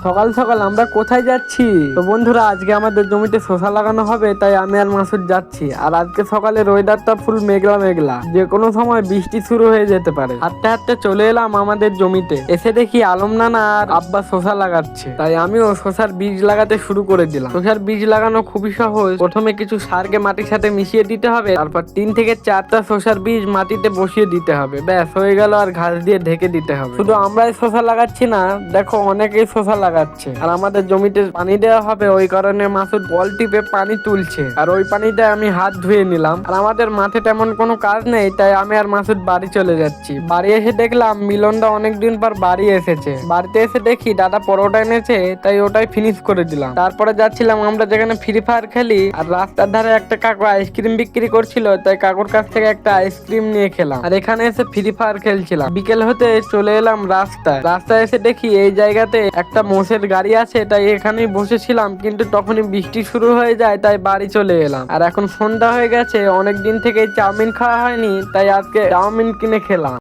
সকাল সকাল আমরা কোথায় যাচ্ছি? তো বন্ধুরা, আজকে আমাদের জমিতে শসা লাগানো হবে, তাই আমি আর মাসুদ যাচ্ছি। আর আজকে সকালের ওয়েদারটা ফুল মেঘলা মেঘলা, যে কোনো সময় বৃষ্টি শুরু হয়ে যেতে পারে। হাঁটতে হাঁটতে চলে এলাম আমাদের জমিতে। এসে দেখি আলম নানা আর আব্বা শসা লাগাচ্ছে, তাই আমিও শসার বীজ লাগাতে শুরু করে দিলাম। শসার বীজ লাগানো খুবই সহজ। প্রথমে কিছু সারকে মাটির সাথে মিশিয়ে দিতে হবে, তারপর 3 থেকে 4টা শসার বীজ মাটিতে বসিয়ে দিতে হবে। ব্যাস হয়ে গেল। আর ঘাস দিয়ে ঢেকে দিতে হবে। শুধু আমরাই শসা লাগাচ্ছি না, দেখো অনেকেই শসা লাগাচ্ছে। আর আমাদের জমিতে পানি দেওয়া হবে, ওই কারণে মাসুদ বল টিপে পানি তুলছে। আর ওই পানিতে আমি হাত ধুয়ে নিলাম। আর আমাদের মাঠে তেমন কোনো কাজ নেই, তাই আমি আর মাসুদ বাড়ি চলে যাচ্ছি। বাড়ি এসে দেখলাম মিলনদা অনেকদিন পর বাড়ি এসেছে। বাড়িতে এসে দেখি দাদা পরোটা এনেছে, তাই ওটাই ফিনিশ করে দিলাম। তারপরে যাচ্ছিলাম আমরা যেখানে ফ্রি ফায়ার খেলি, আর রাস্তার ধারে একটা কাকু আইসক্রিম বিক্রি করছিল, তাই কাকুর কাছ থেকে একটা আইসক্রিম নিয়ে খেলাম। আর এখানে এসে ফ্রি ফায়ার খেলছিলাম। বিকেল হতে চলে এলাম রাস্তায় এসে দেখি এই জায়গাতে একটা মোষের গাড়ি আছে, তাই এখানেই বসেছিলাম। কিন্তু তখনই বৃষ্টি শুরু হয়ে যায়, তাই বাড়ি চলে এলাম। আর এখন সন্ধ্যা হয়ে গেছে, অনেকদিন থেকে চাউমিন খাওয়া হয়নি, তাই আজকে চাউমিন কিনে খেলাম।